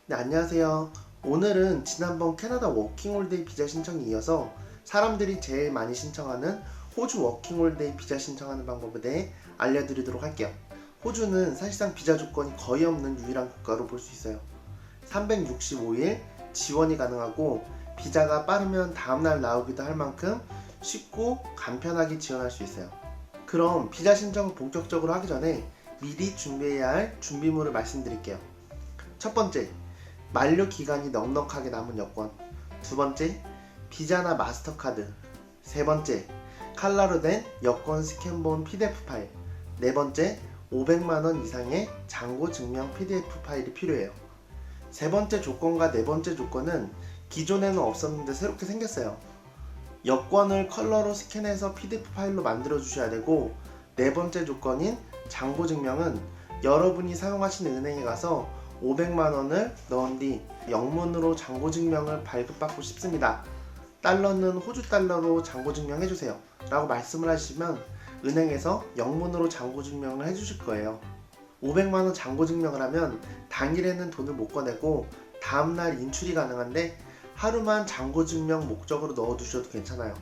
네, 안녕하세요. 오늘은 지난번 캐나다 워킹홀데이 비자 신청에 이어서 사람들이 제일 많이 신청하는 호주 워킹홀데이 비자 신청하는 방법에 대해 알려드리도록 할게요. 호주는 사실상 비자 조건이 거의 없는 유일한 국가로 볼 수 있어요. 365일 지원이 가능하고 비자가 빠르면 다음날 나오기도 할 만큼 쉽고 간편하게 지원할 수 있어요. 그럼 비자 신청을 본격적으로 하기 전에 미리 준비해야 할 준비물을 말씀드릴게요. 첫 번째, 만료 기간이 넉넉하게 남은 여권. 두 번째, 비자나 마스터카드. 세 번째, 칼라로 된 여권 스캔본 PDF 파일. 네 번째, 500만원 이상의 잔고 증명 PDF 파일이 필요해요. 세 번째 조건과 네 번째 조건은 기존에는 없었는데 새롭게 생겼어요. 여권을 컬러로 스캔해서 PDF 파일로 만들어 주셔야 되고, 네 번째 조건인 잔고 증명은 여러분이 사용하시는 은행에 가서 500만원을 넣은 뒤 영문으로 잔고증명을 발급받고 싶습니다. 달러는 호주 달러로 잔고증명해주세요 라고 말씀을 하시면 은행에서 영문으로 잔고증명을 해주실 거예요. 500만원 잔고증명을 하면 당일에는 돈을 못 꺼내고 다음날 인출이 가능한데 하루만 잔고증명 목적으로 넣어두셔도 괜찮아요.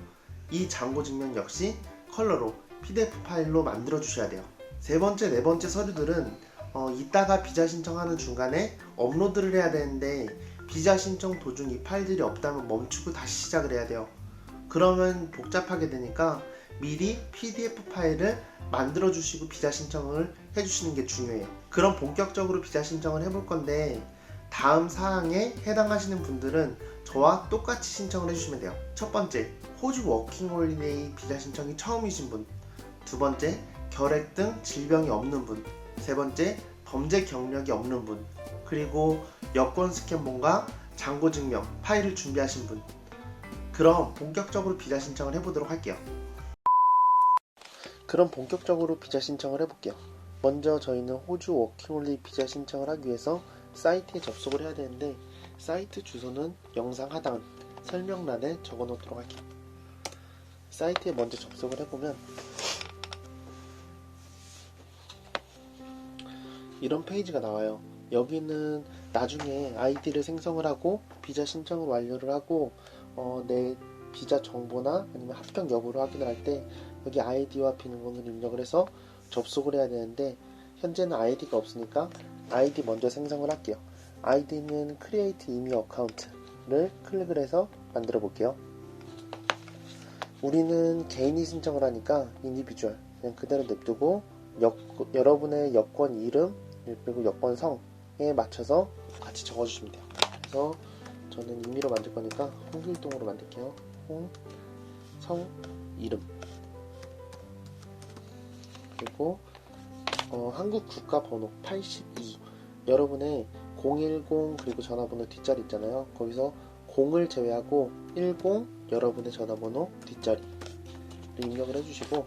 이 잔고증명 역시 컬러로 PDF 파일로 만들어 주셔야 돼요. 세 번째, 네 번째 서류들은 이따가 비자 신청하는 중간에 업로드를 해야 되는데 비자 신청 도중 이 파일들이 없다면 멈추고 다시 시작을 해야 돼요. 그러면 복잡하게 되니까 미리 PDF 파일을 만들어 주시고 비자 신청을 해주시는 게 중요해요. 그럼 본격적으로 비자 신청을 해볼 건데 다음 사항에 해당하시는 분들은 저와 똑같이 신청을 해주시면 돼요. 첫 번째, 호주 워킹홀리데이 비자 신청이 처음이신 분. 두 번째, 결핵 등 질병이 없는 분. 세 번째, 범죄 경력이 없는 분. 그리고 여권 스캔본과 잔고증명 파일을 준비하신 분. 그럼 본격적으로 비자 신청을 해보도록 할게요. 그럼 본격적으로 비자 신청을 해볼게요. 먼저 저희는 호주 워킹홀리데이 비자 신청을 하기 위해서 사이트에 접속을 해야 되는데 사이트 주소는 영상 하단 설명란에 적어 놓도록 할게요. 사이트에 먼저 접속을 해보면 이런 페이지가 나와요. 여기는 나중에 아이디를 생성을 하고 비자 신청을 완료를 하고 내 비자 정보나 아니면 합격 여부를 확인을 할 때 여기 아이디와 비밀번호를 입력을 해서 접속을 해야 되는데 현재는 아이디가 없으니까 아이디 먼저 생성을 할게요. 아이디는 Create Email Account를 클릭을 해서 만들어 볼게요. 우리는 개인이 신청을 하니까 인디비주얼 그냥 그대로 냅두고 여러분의 여권 이름 그리고 여권 성에 맞춰서 같이 적어주시면 돼요. 그래서 저는 임의로 만들 거니까 홍길동으로 만들게요. 성, 이름. 그리고 한국 국가번호 82. 여러분의 010 그리고 전화번호 뒷자리 있잖아요. 거기서 0을 제외하고 10 여러분의 전화번호 뒷자리를 입력을 해주시고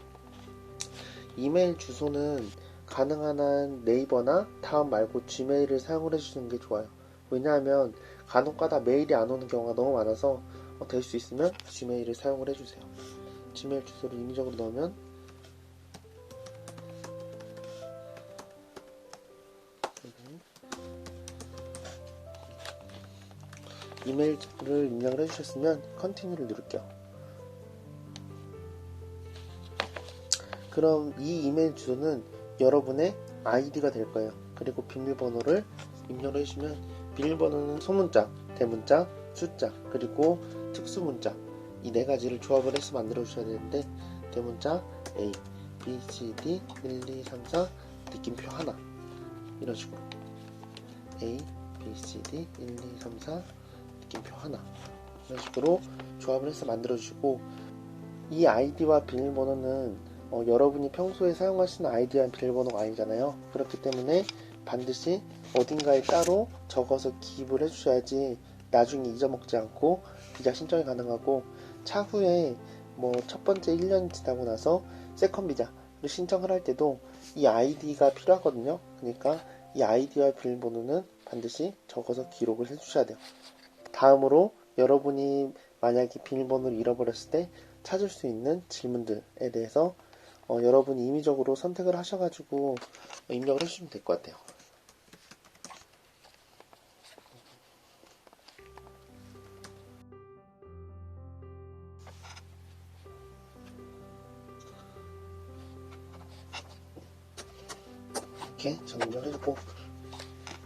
이메일 주소는 가능한 한 네이버나 다음 말고 지메일을 사용을 해주시는 게 좋아요. 왜냐하면 간혹가다 메일이 안 오는 경우가 너무 많아서 될 수 있으면 지메일을 사용을 해주세요. 지메일 주소를 임의적으로 넣으면 이메일을 입력을 해주셨으면 컨티뉴를 누를게요. 그럼 이 이메일 주소는 여러분의 아이디가 될 거예요. 그리고 비밀번호를 입력을 해주시면 비밀번호는 소문자, 대문자, 숫자, 그리고 특수문자 이 네 가지를 조합을 해서 만들어 주셔야 되는데 대문자 A, B, C, D 1, 2, 3, 4 느낌표 하나 이런 식으로 A, B, C, D 1, 2, 3, 4 느낌표 하나 이런 식으로 조합을 해서 만들어 주시고 이 아이디와 비밀번호는 여러분이 평소에 사용하시는 아이디와 비밀번호가 아니잖아요. 그렇기 때문에 반드시 어딘가에 따로 적어서 기입을 해주셔야지 나중에 잊어먹지 않고 비자 신청이 가능하고 차후에 첫 번째 1년이 지나고 나서 세컨 비자를 신청을 할 때도 이 아이디가 필요하거든요. 그러니까 이 아이디와 비밀번호는 반드시 적어서 기록을 해주셔야 돼요. 다음으로 여러분이 만약에 비밀번호를 잃어버렸을 때 찾을 수 있는 질문들에 대해서 여러분이 임의적으로 선택을 하셔가지고 입력을 해주시면 될 것 같아요. 이렇게 저는 입력해주고,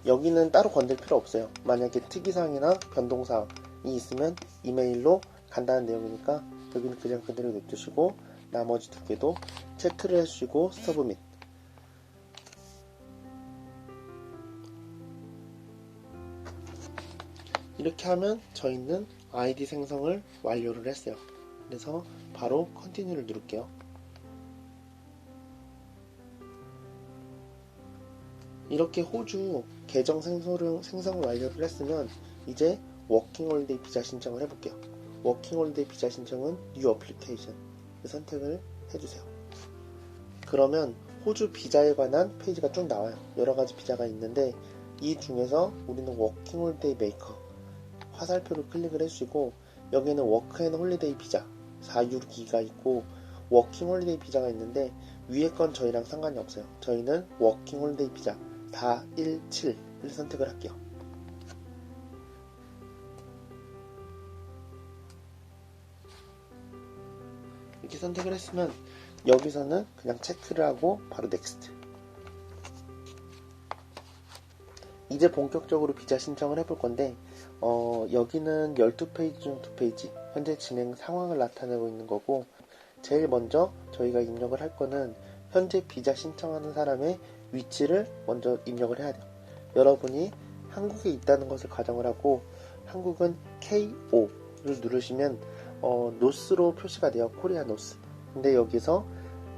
여기는 따로 건들 필요 없어요. 만약에 특이사항이나 변동사항이 있으면 이메일로 간다는 내용이니까 여기는 그냥 그대로 냅두시고, 나머지 두 개도 체크를 해주시고 서브밋. 이렇게 하면 저희는 아이디 생성을 완료를 했어요. 그래서 바로 컨티뉴를 누를게요. 이렇게 호주 계정 생성을 완료를 했으면 이제 워킹홀리데이 비자 신청을 해볼게요. 워킹홀리데이 비자 신청은 뉴 어플리케이션 선택을 해주세요. 그러면 호주 비자에 관한 페이지가 쭉 나와요. 여러가지 비자가 있는데 이 중에서 우리는 워킹홀리데이 메이커 화살표를 클릭을 해주시고, 여기는 워크앤홀리데이 비자 462가 있고 워킹홀리데이 비자가 있는데 위에 건 저희랑 상관이 없어요. 저희는 워킹홀리데이 비자 417을 선택을 할게요. 이렇게 선택을 했으면 여기서는 그냥 체크를 하고 바로 넥스트. 이제 본격적으로 비자 신청을 해볼 건데, 여기는 12페이지 중 2페이지 현재 진행 상황을 나타내고 있는 거고, 제일 먼저 저희가 입력을 할 거는 현재 비자 신청하는 사람의 위치를 먼저 입력을 해야 돼요. 여러분이 한국에 있다는 것을 가정을 하고 한국은 KO를 누르시면 노스로 표시가 돼요. 코리아 노스. 근데 여기서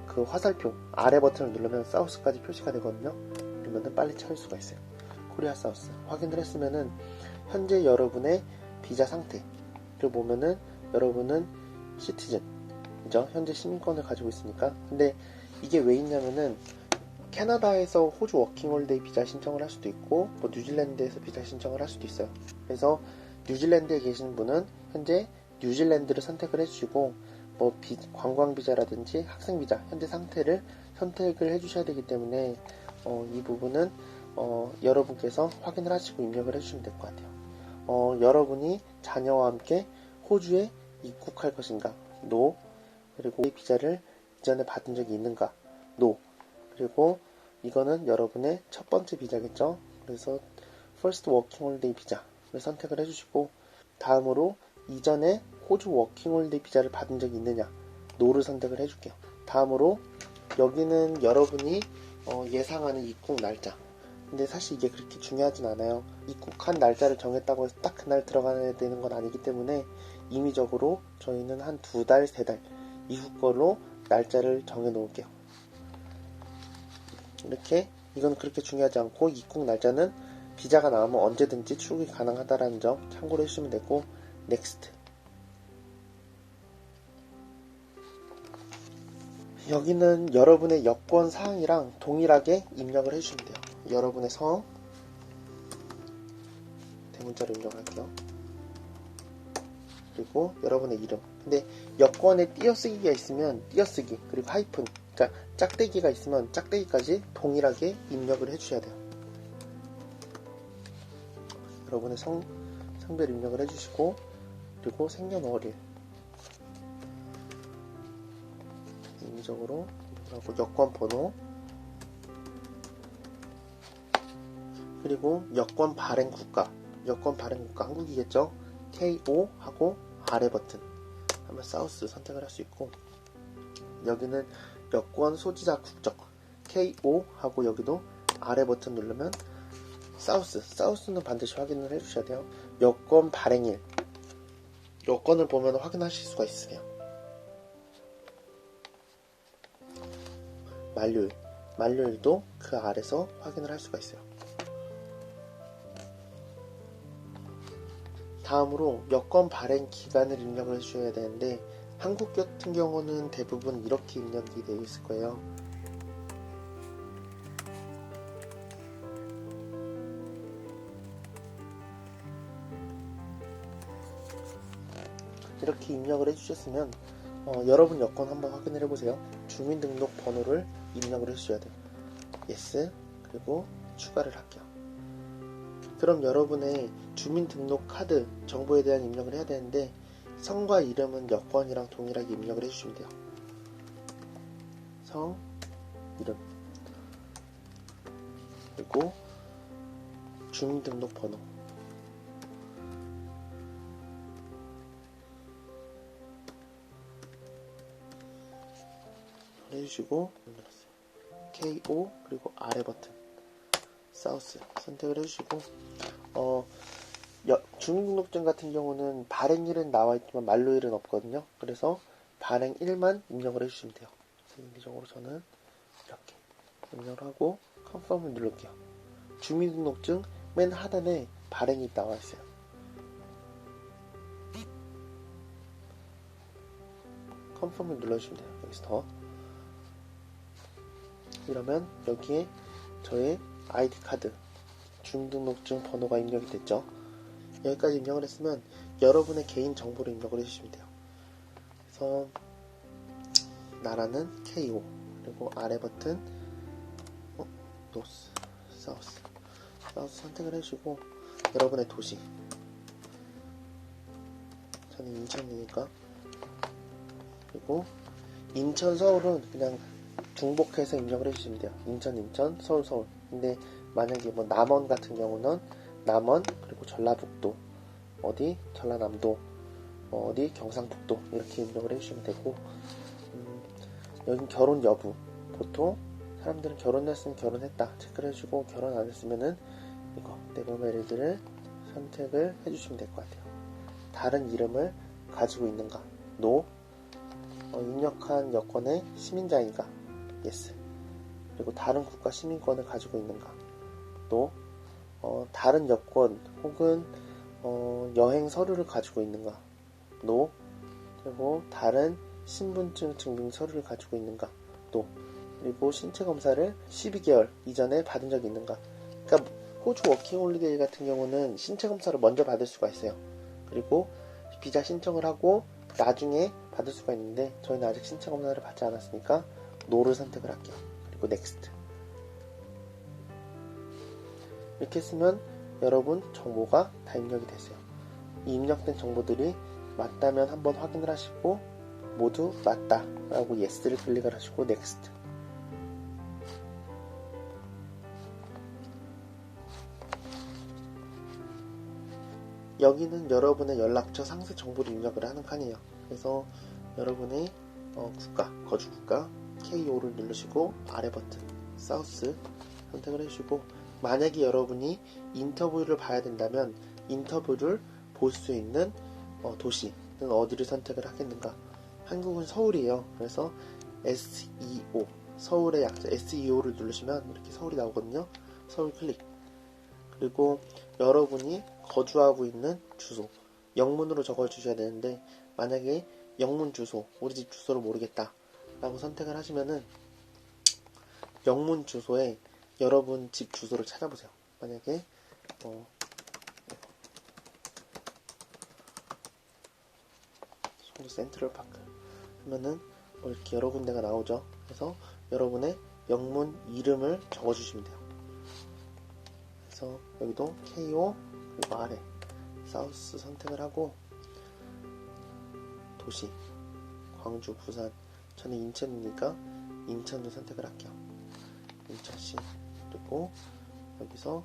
그 화살표 아래 버튼을 누르면 사우스까지 표시가 되거든요. 그러면 빨리 찾을 수가 있어요. 코리아 사우스 확인을 했으면은 현재 여러분의 비자 상태를 보면은 여러분은 시티즌이죠. 현재 시민권을 가지고 있으니까. 근데 이게 왜 있냐면은 캐나다에서 호주 워킹홀리데이 비자 신청을 할 수도 있고, 뭐 뉴질랜드에서 비자 신청을 할 수도 있어요. 그래서 뉴질랜드에 계신 분은 현재 뉴질랜드를 선택을 해주시고, 뭐 관광 비자라든지 학생 비자 현재 상태를 선택을 해주셔야 되기 때문에 이 부분은 여러분께서 확인을 하시고 입력을 해주시면 될 것 같아요. 여러분이 자녀와 함께 호주에 입국할 것인가? NO. 그리고 비자를 이전에 받은 적이 있는가? NO. 그리고 이거는 여러분의 첫 번째 비자겠죠? 그래서 First Working Holiday 비자를 선택을 해주시고, 다음으로 이전에 호주 워킹 홀리데이 비자를 받은 적이 있느냐? NO를 선택을 해줄게요. 다음으로 여기는 여러분이 예상하는 입국 날짜. 근데 사실 이게 그렇게 중요하진 않아요. 입국한 날짜를 정했다고 해서 딱 그날 들어가야 되는 건 아니기 때문에 임의적으로 저희는 한 2달, 3달 이후 걸로 날짜를 정해 놓을게요. 이렇게 이건 그렇게 중요하지 않고, 입국 날짜는 비자가 나오면 언제든지 출국이 가능하다라는 점 참고로 해주시면 되고, 넥스트. 여기는 여러분의 여권 사항이랑 동일하게 입력을 해주시면 돼요. 여러분의 성, 대문자로 입력할게요. 그리고 여러분의 이름. 근데 여권에 띄어쓰기가 있으면 띄어쓰기, 그리고 하이픈, 그러니까 짝대기가 있으면 짝대기까지 동일하게 입력을 해주셔야 돼요. 여러분의 성별 입력을 해주시고, 그리고 생년월일 임의적으로 입력하고, 여권 번호, 그리고 여권 발행 국가 한국이겠죠? KO 하고 아래 버튼 하면 사우스 선택을 할 수 있고, 여기는 여권 소지자 국적 KO 하고 여기도 아래 버튼 누르면 사우스는 반드시 확인을 해주셔야 돼요. 여권 발행일, 여권을 보면 확인하실 수가 있으세요. 만료일도 그 아래서 확인을 할 수가 있어요. 다음으로 여권 발행 기간을 입력을 해주셔야 되는데, 한국 같은 경우는 대부분 이렇게 입력이 되어 있을 거예요. 이렇게 입력을 해주셨으면 여러분 여권 한번 확인을 해보세요. 주민등록번호를 입력을 해주셔야 돼요. yes, 그리고 추가를 할게요. 그럼 여러분의 주민등록 카드 정보에 대한 입력을 해야 되는데, 성과 이름은 여권이랑 동일하게 입력을 해주시면 돼요. 성, 이름. 그리고 주민등록번호, 해주시고 KO 그리고 아래 버튼 사우스 선택을 해주시고 주민등록증 같은 경우는 발행일은 나와있지만 만료일은 없거든요. 그래서 발행일만 입력을 해주시면 돼요. 개인적으로 저는 이렇게 입력을 하고 컨펌을 누를게요. 주민등록증 맨 하단에 발행이 나와있어요. 컨펌을 눌러주시면 돼요. 여기서 이러면 여기에 저의 아이디 카드 주민등록증 번호가 입력이 됐죠. 여기까지 입력을 했으면 여러분의 개인 정보를 입력을 해주시면 돼요. 그래서 나라는 KO 그리고 아래 버튼 노스, 사우스 선택을 해주시고 여러분의 도시, 저는 인천이니까, 그리고 인천, 서울은 그냥 중복해서 입력을 해주시면 돼요. 인천, 서울. 근데 만약에 뭐 남원 같은 경우는 남원 그리고 전라북도, 어디 전라남도, 어디 경상북도 이렇게 입력을 해주시면 되고, 여긴 결혼 여부, 보통 사람들은 결혼했으면 결혼했다 체크를 해주고, 결혼 안 했으면은 이거 네버 매리드를 선택을 해주시면 될 것 같아요. 다른 이름을 가지고 있는가, NO. 입력한 여권의 시민자인가, yes. 그리고 다른 국가 시민권을 가지고 있는가, NO. 다른 여권 혹은 여행 서류를 가지고 있는가, NO. 그리고 다른 신분증 증빙 서류를 가지고 있는가, NO. 그리고 신체 검사를 12개월 이전에 받은 적이 있는가. 그러니까 호주 워킹홀리데이 같은 경우는 신체 검사를 먼저 받을 수가 있어요. 그리고 비자 신청을 하고 나중에 받을 수가 있는데, 저희는 아직 신체 검사를 받지 않았으니까 NO를 선택을 할게요. 그리고 NEXT. 이렇게 쓰면 여러분 정보가 다 입력이 됐어요. 이 입력된 정보들이 맞다면 한번 확인을 하시고, 모두 맞다 라고 YES를 클릭을 하시고 NEXT. 여기는 여러분의 연락처 상세 정보를 입력을 하는 칸이에요. 그래서 여러분의 국가, 거주 국가 KO를 누르시고 아래 버튼 사우스 선택을 해주시고, 만약에 여러분이 인터뷰를 봐야 된다면 인터뷰를 볼 수 있는 도시는 어디를 선택을 하겠는가. 한국은 서울이에요. 그래서 SEO, 서울의 약자 SEO를 누르시면 이렇게 서울이 나오거든요. 서울 클릭. 그리고 여러분이 거주하고 있는 주소 영문으로 적어주셔야 되는데, 만약에 영문 주소, 우리 집 주소를 모르겠다 라고 선택을 하시면은 영문 주소에 여러분 집 주소를 찾아보세요. 만약에 송도 센트럴파크 하면은 이렇게 여러 군데가 나오죠. 그래서 여러분의 영문 이름을 적어주시면 돼요. 그래서 여기도 KO 그리고 아래 사우스 선택을 하고, 도시 광주, 부산, 저는 인천이니까 인천을 선택을 할게요. 인천시. 그리고 여기서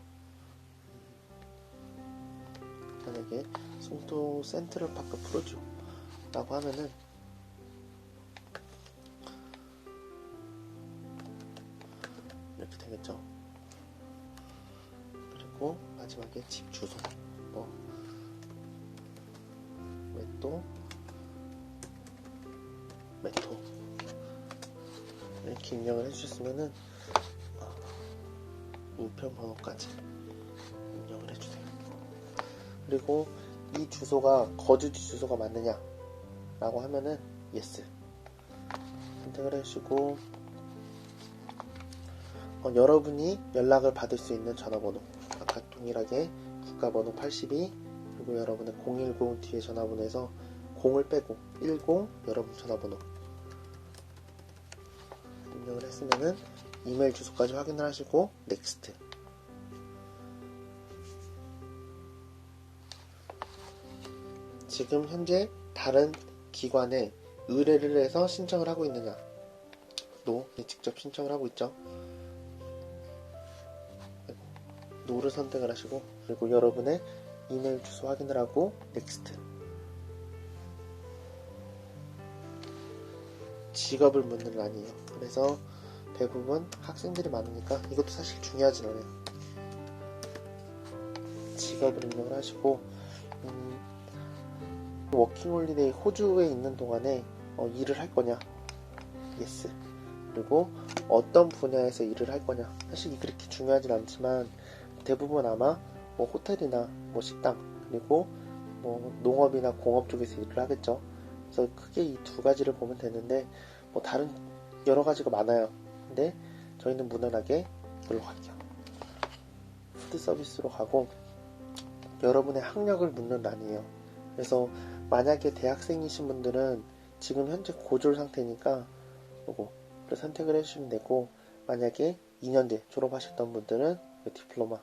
만약에 송도 센트럴파크 프로듀 라고 하면은 이렇게 되겠죠. 그리고 마지막에 집 주소 메토 이렇게 입력을 해주셨으면은 우편번호까지 입력을 해주세요. 그리고 이 주소가 거주지 주소가 맞느냐 라고 하면은 yes 선택을 해주시고, 여러분이 연락을 받을 수 있는 전화번호, 아까 동일하게 국가번호 82, 그리고 여러분의 010 뒤에 전화번호에서 0을 빼고 10 여러분 전화번호 입력을 했으면은 이메일 주소까지 확인을 하시고 NEXT. 지금 현재 다른 기관에 의뢰를 해서 신청을 하고 있느냐, NO. 직접 신청을 하고 있죠. no를 선택을 하시고, 그리고 여러분의 이메일 주소 확인을 하고 넥스트. 직업을 묻는 란이에요. 그래서 대부분 학생들이 많으니까 이것도 사실 중요하진 않아요. 직업을 입력을 하시고, 워킹홀리데이 호주에 있는 동안에 일을 할 거냐, yes. 그리고 어떤 분야에서 일을 할 거냐, 사실 그렇게 중요하진 않지만 대부분 아마 뭐 호텔이나 뭐 식당, 그리고 뭐 농업이나 공업 쪽에서 일을 하겠죠. 그래서 크게 이 두 가지를 보면 되는데, 뭐 다른 여러 가지가 많아요. 근데 저희는 무난하게 이걸로 갈게요. 푸드 서비스로 가고, 여러분의 학력을 묻는 란이에요. 그래서 만약에 대학생이신 분들은 지금 현재 고졸 상태니까 이거를 선택을 해주시면 되고, 만약에 2년제 졸업하셨던 분들은 디플로마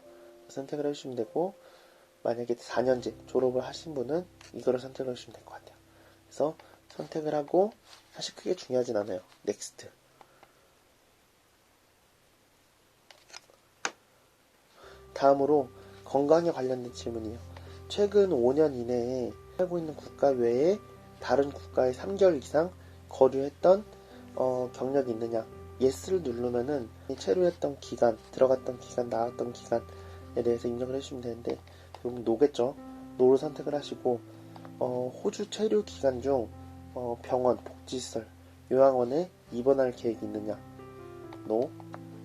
선택을 해주시면 되고, 만약에 4년제 졸업을 하신 분은 이거를 선택을 해주시면 될 것 같아요. 그래서 선택을 하고, 사실 크게 중요하진 않아요. 넥스트. 다음으로 건강에 관련된 질문이에요. 최근 5년 이내에 살고 있는 국가 외에 다른 국가에 3개월 이상 거류했던 경력이 있느냐. yes를 누르면은 체류했던 기간, 들어갔던 기간, 나왔던 기간에 대해서 입력을 해주시면 되는데, 그럼 no겠죠. no를 선택을 하시고, 호주 체류 기간 중 병원, 복지시설, 요양원에 입원할 계획이 있느냐, no.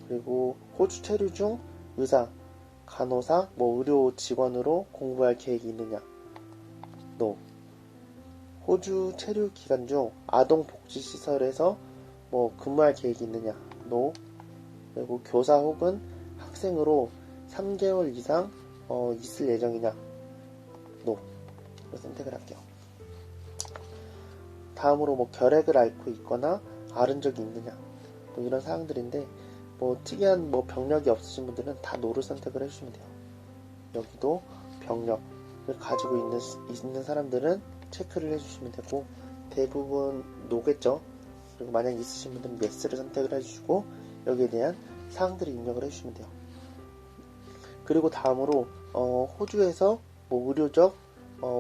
그리고 호주 체류 중 의사, 간호사, 의료 직원으로 공부할 계획이 있느냐, no. 호주 체류 기간 중 아동 복지시설에서 근무할 계획이 있느냐, no. 그리고 교사 혹은 학생으로 3개월 이상 있을 예정이냐, no. 선택을 할게요. 다음으로 결핵을 앓고 있거나 앓은 적이 있느냐, 이런 사항들인데, 특이한 병력이 없으신 분들은 다 no를 선택을 해주시면 돼요. 여기도 병력을 가지고 있는 사람들은 체크를 해주시면 되고, 대부분 no겠죠. 그리고 만약 있으신 분들은 yes를 선택을 해주시고, 여기에 대한 사항들을 입력을 해주시면 돼요. 그리고 다음으로 호주에서 의료적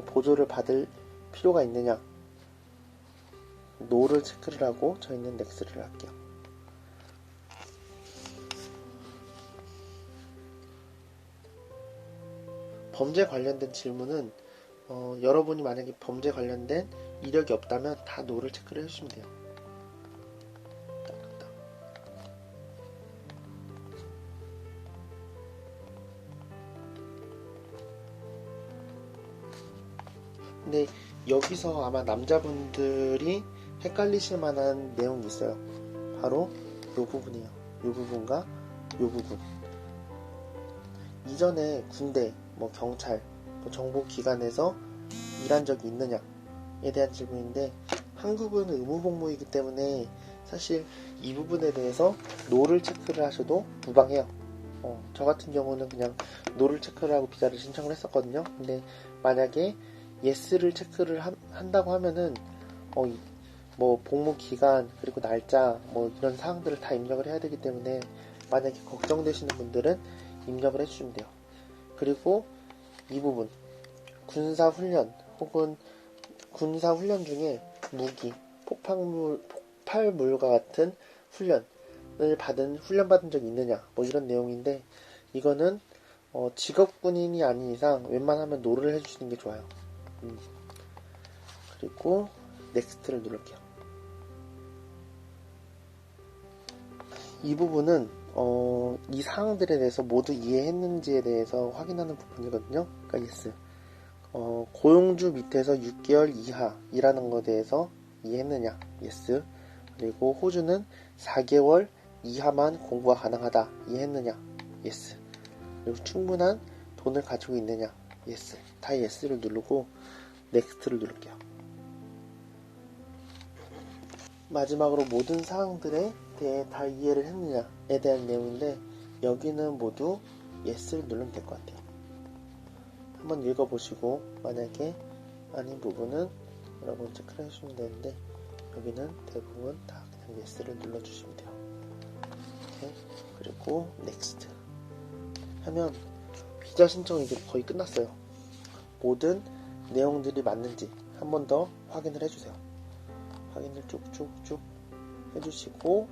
보조를 받을 필요가 있느냐, no를 체크를 하고 저희는 next를 할게요. 범죄 관련된 질문은 여러분이 만약에 범죄 관련된 이력이 없다면 다 no를 체크를 해주시면 돼요. 근데 여기서 아마 남자분들이 헷갈리실 만한 내용이 있어요. 바로 이 부분이에요. 이 부분과 이 부분. 이전에 군대, 경찰, 정보기관에서 일한 적이 있느냐에 대한 질문인데, 한국은 의무복무이기 때문에 사실 이 부분에 대해서 no를 체크를 하셔도 무방해요. 저 같은 경우는 그냥 no를 체크를 하고 비자를 신청을 했었거든요. 근데 만약에 yes를 체크를 한다고 하면은 복무 기간, 그리고 날짜, 이런 사항들을 다 입력을 해야 되기 때문에 만약에 걱정되시는 분들은 입력을 해주시면 돼요. 그리고 이 부분, 군사훈련 혹은 군사훈련 중에 무기, 폭발물과 같은 훈련받은 적이 있느냐, 이런 내용인데, 이거는 직업군인이 아닌 이상 웬만하면 no를 해주시는 게 좋아요. 그리고 넥스트를 누를게요. 이 부분은 이 사항들에 대해서 모두 이해했는지에 대해서 확인하는 부분이거든요. 그러니까 yes. 고용주 밑에서 6개월 이하 일하는 것에 대해서 이해했느냐, yes. 그리고 호주는 4개월 이하만 공부가 가능하다, 이해했느냐, yes. 그리고 충분한 돈을 가지고 있느냐, yes. 다 yes를 누르고 넥스트를 누를게요. 마지막으로 모든 사항들에 대해 다 이해를 했느냐에 대한 내용인데, 여기는 모두 yes를 누르면 될 것 같아요. 한번 읽어보시고 만약에 아닌 부분은 여러분 체크를 해주시면 되는데, 여기는 대부분 다 그냥 yes를 눌러주시면 돼요. 이렇게. 그리고 next 하면 비자 신청 이제 거의 끝났어요. 모든 내용들이 맞는지 한 번 더 확인을 해주세요. 확인을 쭉쭉쭉 해주시고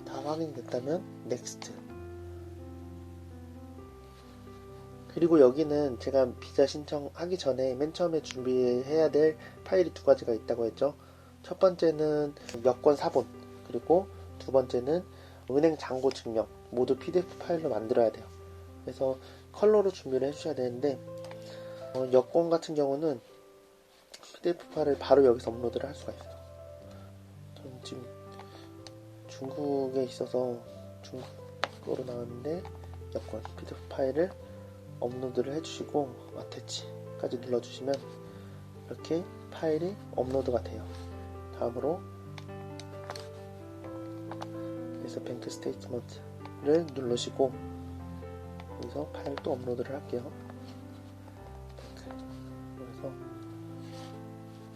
다 확인이 됐다면 넥스트. 그리고 여기는 제가 비자 신청하기 전에 맨 처음에 준비해야 될 파일이 두 가지가 있다고 했죠. 첫 번째는 여권 사본, 그리고 두 번째는 은행 잔고 증명, 모두 PDF 파일로 만들어야 돼요. 그래서 컬러로 준비를 해주셔야 되는데 여권 같은 경우는 PDF 파일을 바로 여기서 업로드를 할 수가 있어요. 저는 지금 중국에 있어서 중국어로 나왔는데 여권 PDF 파일을 업로드를 해주시고 어태치까지 눌러주시면 이렇게 파일이 업로드가 돼요. 다음으로 그래서 뱅크 스테이트먼트를 누르시고 여기서 파일 또 업로드를 할게요.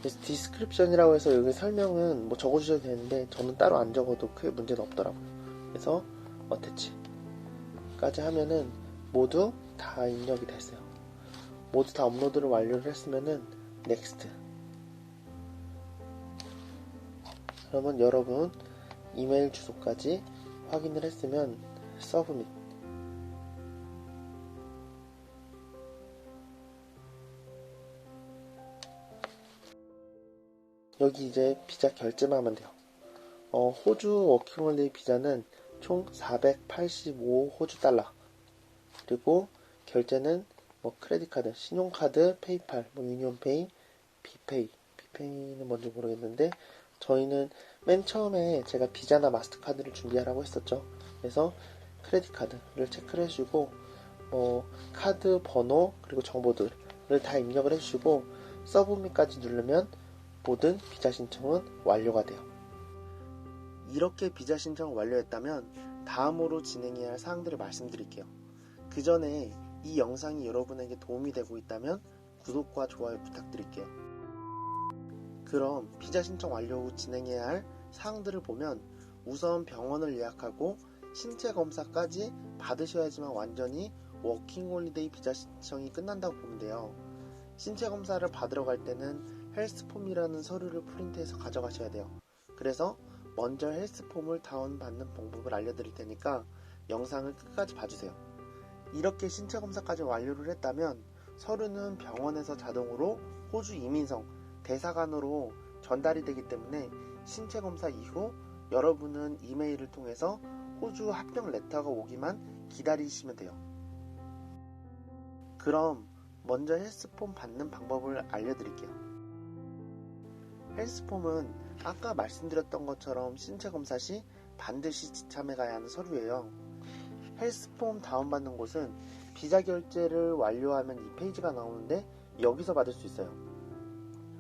그래서 디스크립션이라고 해서 여기 설명은 뭐 적어주셔도 되는데 저는 따로 안 적어도 크게 문제는 없더라고요. 그래서 어태치까지 하면은 모두 다 입력이 됐어요. 모두 다 업로드를 완료를 했으면은 넥스트. 그러면 여러분 이메일 주소까지 확인을 했으면 서브밋. 여기 이제 비자 결제만 하면 돼요. 호주 워킹홀리데이 비자는 총 485 호주 달러. 그리고 결제는 뭐 크레딧카드, 신용카드, 페이팔, 뭐 유니온페이, 비페이는 뭔지 모르겠는데 저희는 맨 처음에 제가 비자나 마스터카드를 준비하라고 했었죠. 그래서 크레딧카드를 체크를 해주고 카드 번호 그리고 정보들을 다 입력을 해주시고 서브밋까지 누르면 모든 비자 신청은 완료가 돼요. 이렇게 비자 신청을 완료했다면 다음으로 진행해야 할 사항들을 말씀드릴게요. 그 전에 이 영상이 여러분에게 도움이 되고 있다면 구독과 좋아요 부탁드릴게요. 그럼 비자 신청 완료 후 진행해야 할 사항들을 보면 우선 병원을 예약하고 신체 검사까지 받으셔야지만 완전히 워킹홀리데이 비자 신청이 끝난다고 보면 돼요. 신체 검사를 받으러 갈 때는 헬스폼이라는 서류를 프린트해서 가져가셔야 돼요. 그래서 먼저 헬스폼을 다운받는 방법을 알려드릴 테니까 영상을 끝까지 봐주세요. 이렇게 신체 검사까지 완료를 했다면 서류는 병원에서 자동으로 호주 이민성 대사관으로 전달이 되기 때문에 신체 검사 이후 여러분은 이메일을 통해서 호주 합격 레터가 오기만 기다리시면 돼요. 그럼 먼저 헬스폼 받는 방법을 알려드릴게요. 헬스폼은 아까 말씀드렸던 것처럼 신체 검사 시 반드시 지참해 가야 하는 서류예요. 헬스폼 다운받는 곳은 비자 결제를 완료하면 이 페이지가 나오는데 여기서 받을 수 있어요.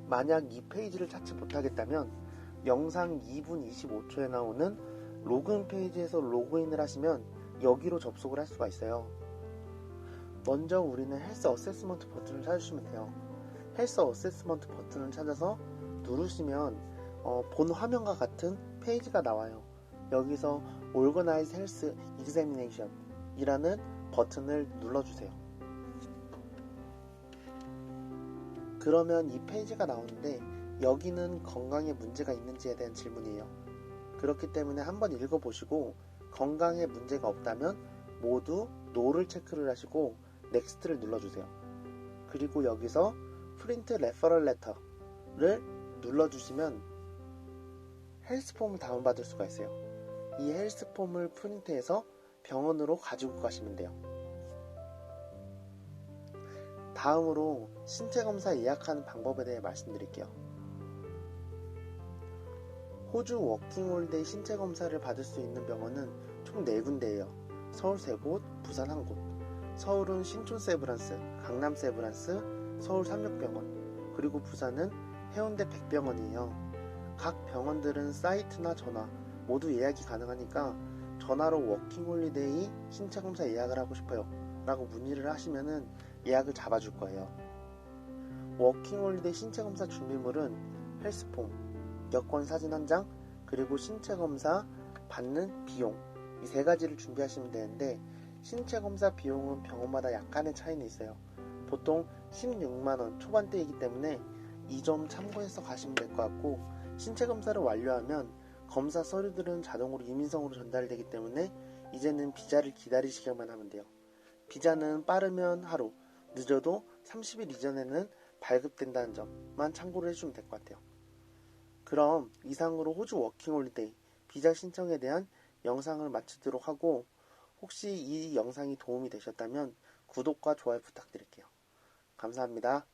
만약 이 페이지를 찾지 못하겠다면 영상 2분 25초에 나오는 로그인 페이지에서 로그인을 하시면 여기로 접속을 할 수가 있어요. 먼저 우리는 헬스 어세스먼트 버튼을 찾으시면 돼요. 헬스 어세스먼트 버튼을 찾아서 누르시면 본 화면과 같은 페이지가 나와요. 여기서 Organize Health Examination 이라는 버튼을 눌러주세요. 그러면 이 페이지가 나오는데 여기는 건강에 문제가 있는지에 대한 질문이에요. 그렇기 때문에 한번 읽어보시고 건강에 문제가 없다면 모두 No를 체크를 하시고 Next를 눌러주세요. 그리고 여기서 Print Referral Letter를 눌러주시면 헬스폼을 다운받을 수가 있어요. 이 헬스폼을 프린트해서 병원으로 가지고 가시면 돼요. 다음으로 신체검사 예약하는 방법에 대해 말씀드릴게요. 호주 워킹홀리데이 신체검사를 받을 수 있는 병원은 총 4군데예요. 서울 3곳, 부산 1곳. 서울은 신촌 세브란스, 강남 세브란스, 서울 삼육병원, 그리고 부산은 해운대 백병원이에요. 각 병원들은 사이트나 전화 모두 예약이 가능하니까 전화로 워킹홀리데이 신체검사 예약을 하고 싶어요 라고 문의를 하시면은 예약을 잡아줄 거예요. 워킹홀리데이 신체검사 준비물은 헬스폼, 여권 사진 한 장, 그리고 신체검사 받는 비용 이 3가지를 준비하시면 되는데 신체 검사 비용은 병원마다 약간의 차이는 있어요. 보통 16만원 초반대이기 때문에 이 점 참고해서 가시면 될 것 같고, 신체 검사를 완료하면 검사 서류들은 자동으로 이민성으로 전달되기 때문에 이제는 비자를 기다리시기만 하면 돼요. 비자는 빠르면 하루, 늦어도 30일 이전에는 발급된다는 점만 참고를 해주면 될 것 같아요. 그럼 이상으로 호주 워킹홀리데이 비자 신청에 대한 영상을 마치도록 하고, 혹시 이 영상이 도움이 되셨다면 구독과 좋아요 부탁드릴게요. 감사합니다.